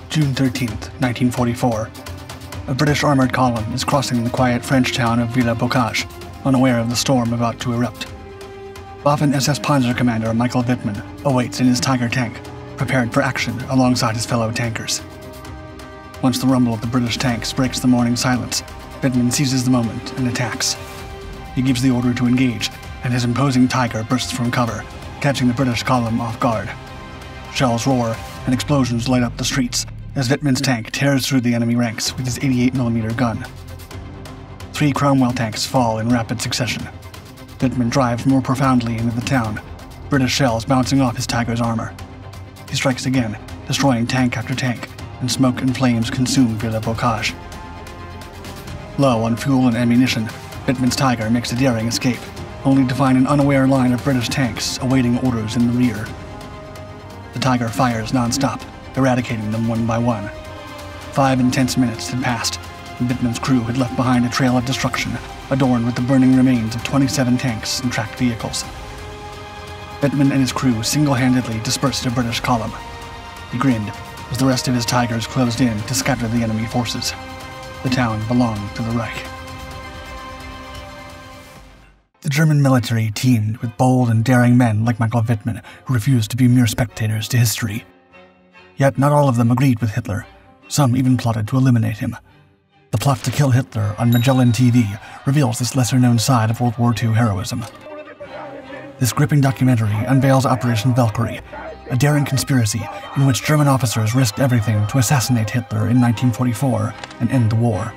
June 13, 1944. A British armored column is crossing the quiet French town of Villers-Bocage, unaware of the storm about to erupt. Waffen SS Panzer commander Michael Wittmann awaits in his Tiger tank, prepared for action alongside his fellow tankers. Once the rumble of the British tanks breaks the morning silence, Wittmann seizes the moment and attacks. He gives the order to engage, and his imposing Tiger bursts from cover, catching the British column off guard. Shells roar and explosions light up the streets as Wittmann's tank tears through the enemy ranks with his 88mm gun. 3 Cromwell tanks fall in rapid succession. Wittmann drives more profoundly into the town, British shells bouncing off his Tiger's armor. He strikes again, destroying tank after tank, and smoke and flames consume Villers-Bocage. Low on fuel and ammunition, Wittmann's Tiger makes a daring escape, only to find an unaware line of British tanks awaiting orders in the rear. The Tiger fires non-stop, eradicating them one by one. 5 intense minutes had passed, and Wittmann's crew had left behind a trail of destruction, adorned with the burning remains of 27 tanks and tracked vehicles. Wittmann and his crew single-handedly dispersed a British column. He grinned as the rest of his Tigers closed in to scatter the enemy forces. The town belonged to the Reich. The German military teemed with bold and daring men like Michael Wittmann, who refused to be mere spectators to history. Yet not all of them agreed with Hitler. Some even plotted to eliminate him. The plot to kill Hitler on Magellan TV reveals this lesser-known side of World War II heroism. This gripping documentary unveils Operation Valkyrie, a daring conspiracy in which German officers risked everything to assassinate Hitler in 1944 and end the war.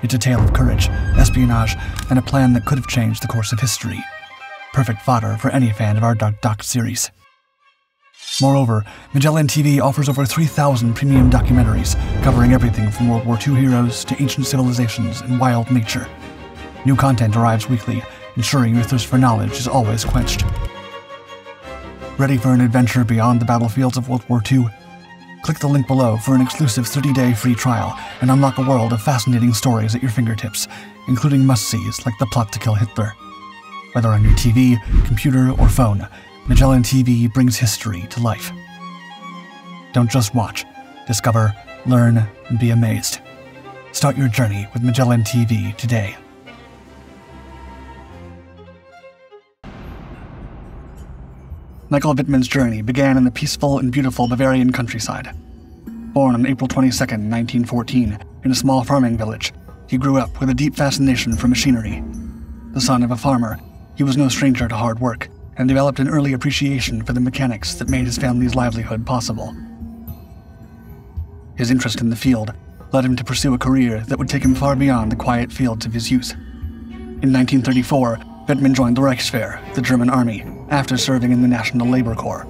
It's a tale of courage, espionage, and a plan that could have changed the course of history. Perfect fodder for any fan of our Doc series. Moreover, Magellan TV offers over 3,000 premium documentaries covering everything from World War II heroes to ancient civilizations and wild nature. New content arrives weekly, ensuring your thirst for knowledge is always quenched. Ready for an adventure beyond the battlefields of World War II? Click the link below for an exclusive 30-day free trial and unlock a world of fascinating stories at your fingertips, including must-sees like the plot to kill Hitler. Whether on your TV, computer, or phone, Magellan TV brings history to life. Don't just watch. Discover, learn, and be amazed. Start your journey with Magellan TV today. Michael Wittmann's journey began in the peaceful and beautiful Bavarian countryside. Born on April 22, 1914, in a small farming village, he grew up with a deep fascination for machinery. The son of a farmer, he was no stranger to hard work, and developed an early appreciation for the mechanics that made his family's livelihood possible. His interest in the field led him to pursue a career that would take him far beyond the quiet fields of his youth. In 1934, Wittmann joined the Reichswehr, the German army, after serving in the National Labor Corps.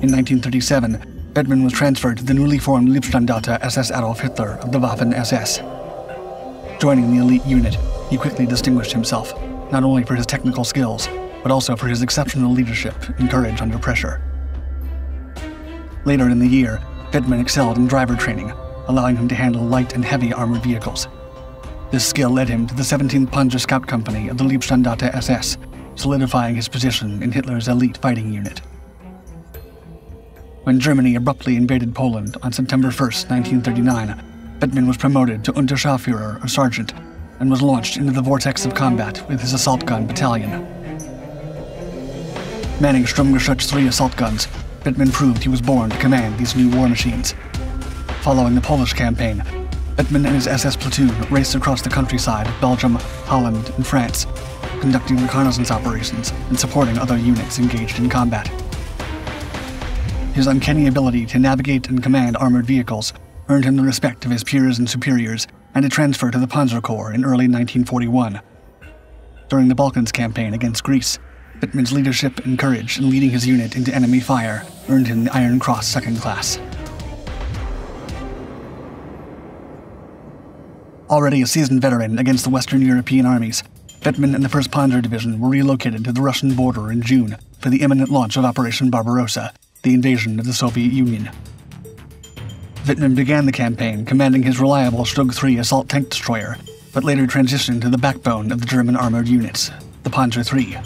In 1937, Wittmann was transferred to the newly formed Leibstandarte SS Adolf Hitler of the Waffen SS. Joining the elite unit, he quickly distinguished himself, not only for his technical skills, but also for his exceptional leadership and courage under pressure. Later in the year, Wittmann excelled in driver training, allowing him to handle light and heavy armored vehicles. This skill led him to the 17th Panzer Scout Company of the Leibstandarte SS, solidifying his position in Hitler's elite fighting unit. When Germany abruptly invaded Poland on September 1, 1939, Wittmann was promoted to Unterscharführer, or sergeant, and was launched into the vortex of combat with his assault gun battalion. Manning Sturmgeschütz 3 assault guns, Wittmann proved he was born to command these new war machines. Following the Polish campaign, Wittmann and his SS platoon raced across the countryside of Belgium, Holland, and France, conducting reconnaissance operations and supporting other units engaged in combat. His uncanny ability to navigate and command armored vehicles earned him the respect of his peers and superiors, and a transfer to the Panzer Corps in early 1941. During the Balkans campaign against Greece, Wittmann's leadership and courage in leading his unit into enemy fire earned him the Iron Cross Second Class. Already a seasoned veteran against the Western European armies, Wittmann and the 1st Panzer Division were relocated to the Russian border in June for the imminent launch of Operation Barbarossa, the invasion of the Soviet Union. Wittmann began the campaign commanding his reliable Stug 3 assault tank destroyer, but later transitioned to the backbone of the German armored units, the Panzer III.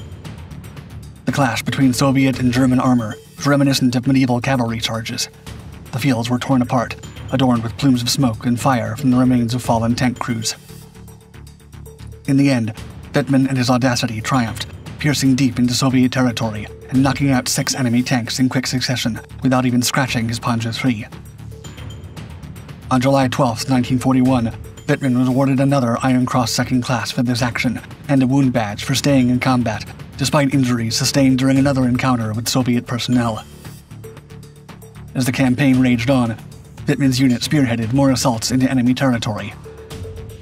The clash between Soviet and German armor was reminiscent of medieval cavalry charges. the fields were torn apart, adorned with plumes of smoke and fire from the remains of fallen tank crews. In the end, Wittmann and his audacity triumphed, piercing deep into Soviet territory and knocking out 6 enemy tanks in quick succession without even scratching his Panzer III. On July 12, 1941, Wittmann was awarded another Iron Cross Second Class for this action and a wound badge for staying in combat, despite injuries sustained during another encounter with Soviet personnel. As the campaign raged on, Wittmann's unit spearheaded more assaults into enemy territory.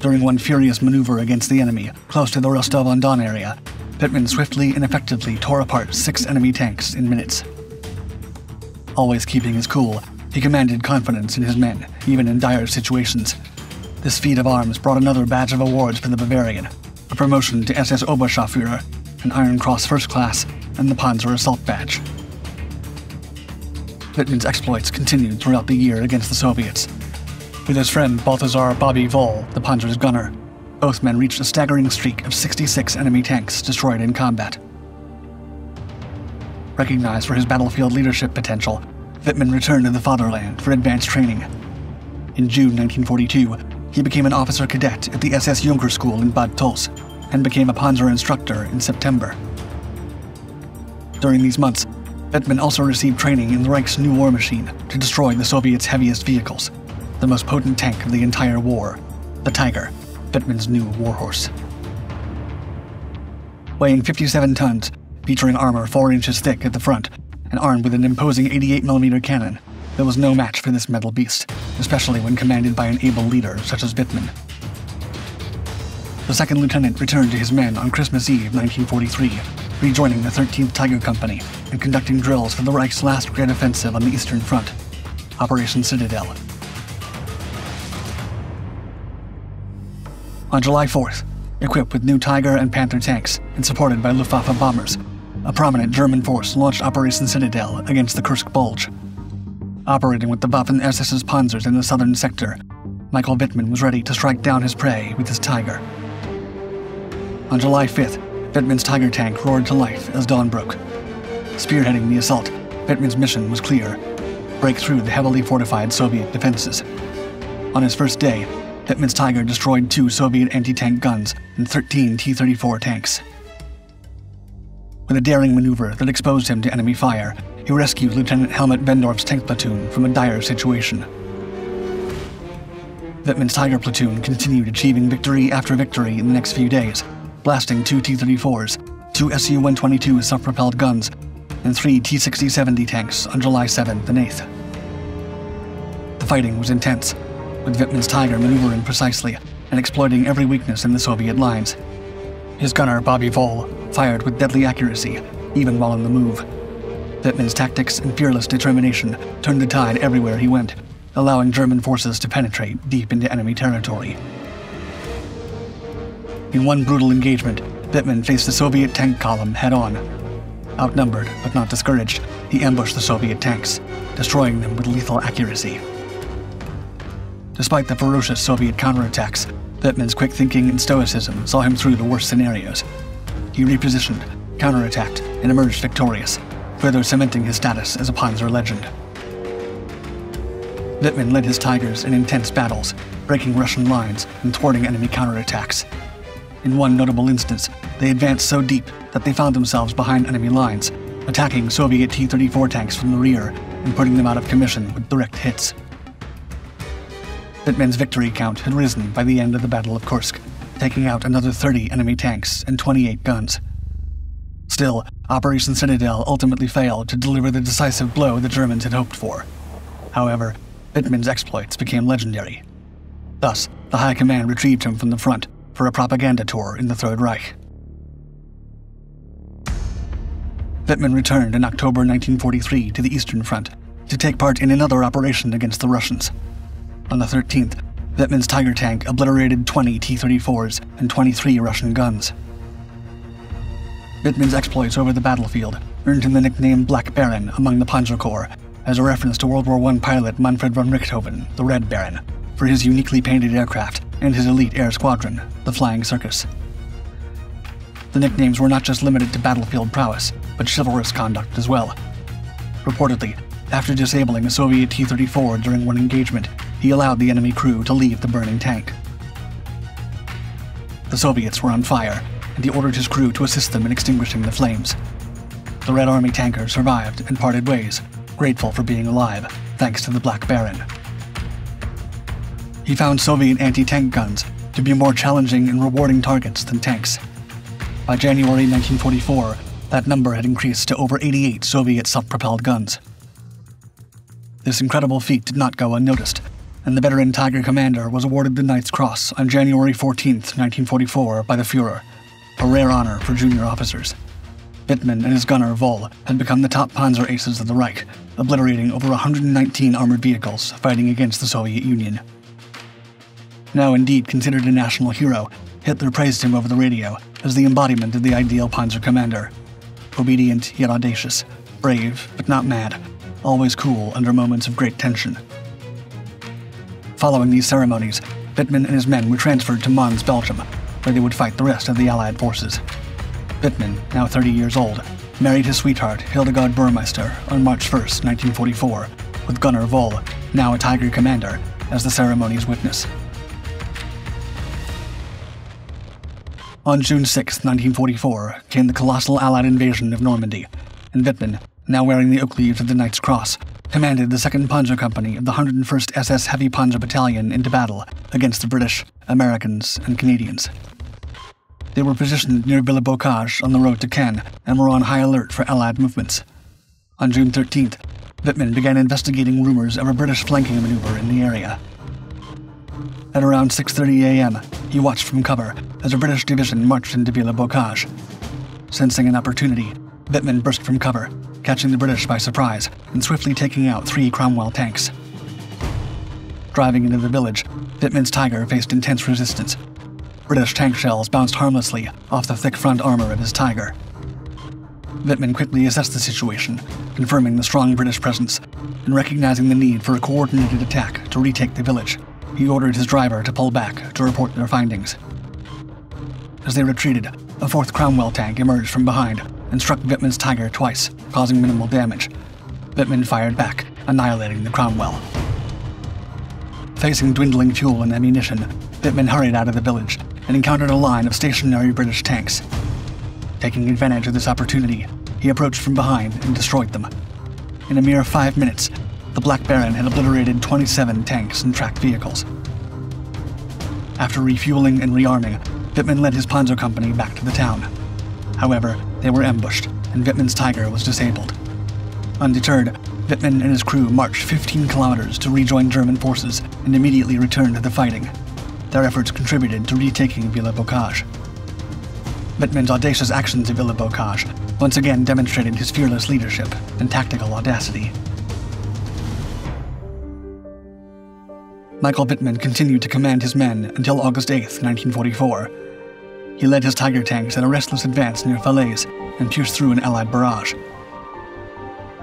During one furious maneuver against the enemy, close to the Rostov-on-Don area, Wittmann swiftly and effectively tore apart 6 enemy tanks in minutes. Always keeping his cool, he commanded confidence in his men, even in dire situations. This feat of arms brought another badge of awards for the Bavarian, a promotion to SS Oberscharführer, an Iron Cross First Class, and the Panzer Assault Badge. Wittmann's exploits continued throughout the year against the Soviets. With his friend Balthasar Bobby Voll, the Panzer's gunner, both men reached a staggering streak of 66 enemy tanks destroyed in combat. Recognized for his battlefield leadership potential, Wittmann returned to the fatherland for advanced training. In June 1942, he became an officer cadet at the SS Junker School in Bad Tölz and became a Panzer instructor in September. During these months, Wittmann also received training in the Reich's new war machine to destroy the Soviets' heaviest vehicles, the most potent tank of the entire war, the Tiger, Wittmann's new warhorse. Weighing 57 tons, featuring armor 4 inches thick at the front, and armed with an imposing 88mm cannon, there was no match for this metal beast, especially when commanded by an able leader such as Wittmann. The second lieutenant returned to his men on Christmas Eve 1943, rejoining the 13th Tiger Company and conducting drills for the Reich's last great offensive on the Eastern Front, Operation Citadel. On July 4th, equipped with new Tiger and Panther tanks and supported by Luftwaffe bombers, a prominent German force launched Operation Citadel against the Kursk Bulge. Operating with the Waffen SS's Panzers in the southern sector, Michael Wittmann was ready to strike down his prey with his Tiger. On July 5th, Wittmann's Tiger tank roared to life as dawn broke. Spearheading the assault, Wittmann's mission was clear: break through the heavily fortified Soviet defenses. On his first day, Wittmann's Tiger destroyed 2 Soviet anti-tank guns and 13 T-34 tanks. With a daring maneuver that exposed him to enemy fire, he rescued Lieutenant Helmut Bendorf's tank platoon from a dire situation. Wittmann's Tiger platoon continued achieving victory after victory in the next few days, blasting 2 T-34s, 2 Su-122 self-propelled guns, and 3 T-60-70 tanks on July 7th and 8th. The fighting was intense, with Wittmann's Tiger maneuvering precisely and exploiting every weakness in the Soviet lines. His gunner, Bobby Voll, fired with deadly accuracy, even while on the move. Wittmann's tactics and fearless determination turned the tide everywhere he went, allowing German forces to penetrate deep into enemy territory. In one brutal engagement, Wittmann faced the Soviet tank column head-on. Outnumbered, but not discouraged, he ambushed the Soviet tanks, destroying them with lethal accuracy. Despite the ferocious Soviet counterattacks, Wittmann's quick thinking and stoicism saw him through the worst scenarios. He repositioned, counterattacked, and emerged victorious, further cementing his status as a Panzer legend. Wittmann led his Tigers in intense battles, breaking Russian lines and thwarting enemy counterattacks. In one notable instance, they advanced so deep that they found themselves behind enemy lines, attacking Soviet T-34 tanks from the rear and putting them out of commission with direct hits. Wittmann's victory count had risen by the end of the Battle of Kursk, taking out another 30 enemy tanks and 28 guns. Still, Operation Citadel ultimately failed to deliver the decisive blow the Germans had hoped for. However, Wittmann's exploits became legendary. Thus, the High Command retrieved him from the front for a propaganda tour in the Third Reich. Wittmann returned in October 1943 to the Eastern Front to take part in another operation against the Russians. On the 13th, Wittmann's Tiger tank obliterated 20 T-34s and 23 Russian guns. Wittmann's exploits over the battlefield earned him the nickname Black Baron among the Panzer Corps, as a reference to World War I pilot Manfred von Richthofen, the Red Baron, for his uniquely painted aircraft and his elite air squadron, the Flying Circus. The nicknames were not just limited to battlefield prowess, but chivalrous conduct as well. Reportedly, After disabling a Soviet T-34 during one engagement, he allowed the enemy crew to leave the burning tank. The Soviets were on fire, and he ordered his crew to assist them in extinguishing the flames. The Red Army tanker survived and parted ways, grateful for being alive, thanks to the Black Baron. He found Soviet anti-tank guns to be more challenging and rewarding targets than tanks. By January 1944, that number had increased to over 88 Soviet self-propelled guns. This incredible feat did not go unnoticed, and the veteran Tiger commander was awarded the Knight's Cross on January 14, 1944 by the Führer, a rare honor for junior officers. Wittmann and his gunner Voll had become the top Panzer aces of the Reich, obliterating over 119 armored vehicles fighting against the Soviet Union. Now indeed considered a national hero, Hitler praised him over the radio as the embodiment of the ideal Panzer commander. Obedient yet audacious, brave but not mad, always cool under moments of great tension. Following these ceremonies, Wittmann and his men were transferred to Mons, Belgium, where they would fight the rest of the Allied forces. Wittmann, now 30 years old, married his sweetheart Hildegard Burmeister on March 1, 1944, with gunner Voll, now a Tiger commander, as the ceremony's witness. On June 6, 1944, came the colossal Allied invasion of Normandy, and Wittmann, now wearing the oak leaves of the Knight's Cross, commanded the 2nd Panzer Company of the 101st SS Heavy Panzer Battalion into battle against the British, Americans, and Canadians. They were positioned near Villers-Bocage on the road to Caen and were on high alert for Allied movements. On June 13th, Wittmann began investigating rumors of a British flanking maneuver in the area. At around 6:30 a.m., he watched from cover as a British division marched into Villers-Bocage. Sensing an opportunity, Wittmann burst from cover, catching the British by surprise and swiftly taking out 3 Cromwell tanks. Driving into the village, Wittmann's Tiger faced intense resistance. British tank shells bounced harmlessly off the thick front armor of his Tiger. Wittmann quickly assessed the situation, confirming the strong British presence, and recognizing the need for a coordinated attack to retake the village. He ordered his driver to pull back to report their findings. As they retreated, a 4th Cromwell tank emerged from behind and struck Wittmann's Tiger twice, causing minimal damage. Wittmann fired back, annihilating the Cromwell. Facing dwindling fuel and ammunition, Wittmann hurried out of the village and encountered a line of stationary British tanks. Taking advantage of this opportunity, he approached from behind and destroyed them. In a mere 5 minutes, the Black Baron had obliterated 27 tanks and tracked vehicles. After refueling and rearming, Wittmann led his Panzer Company back to the town. However, they were ambushed, and Wittmann's Tiger was disabled. Undeterred, Wittmann and his crew marched 15 kilometers to rejoin German forces and immediately returned to the fighting. Their efforts contributed to retaking Villers-Bocage. Wittmann's audacious actions at Villers-Bocage once again demonstrated his fearless leadership and tactical audacity. Michael Wittmann continued to command his men until August 8, 1944. He led his Tiger tanks in a restless advance near Falaise and pierced through an Allied barrage.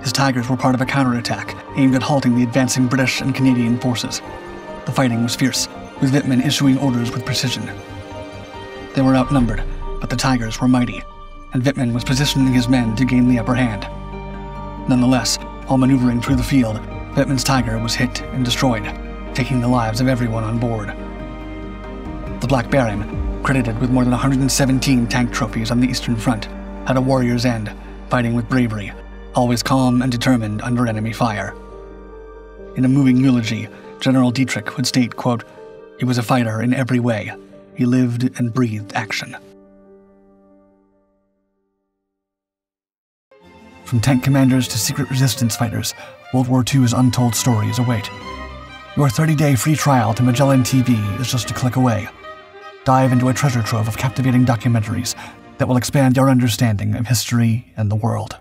His Tigers were part of a counterattack aimed at halting the advancing British and Canadian forces. The fighting was fierce, with Wittmann issuing orders with precision. They were outnumbered, but the Tigers were mighty, and Wittmann was positioning his men to gain the upper hand. Nonetheless, while maneuvering through the field, Wittmann's Tiger was hit and destroyed, taking the lives of everyone on board. The Black Baron, credited with more than 117 tank trophies on the Eastern Front, had a warrior's end, fighting with bravery, always calm and determined under enemy fire. In a moving eulogy, General Dietrich would state, quote, "He was a fighter in every way. He lived and breathed action." From tank commanders to secret resistance fighters, World War II's untold stories await. Your 30-day free trial to Magellan TV is just a click away. Dive into a treasure trove of captivating documentaries that will expand your understanding of history and the world.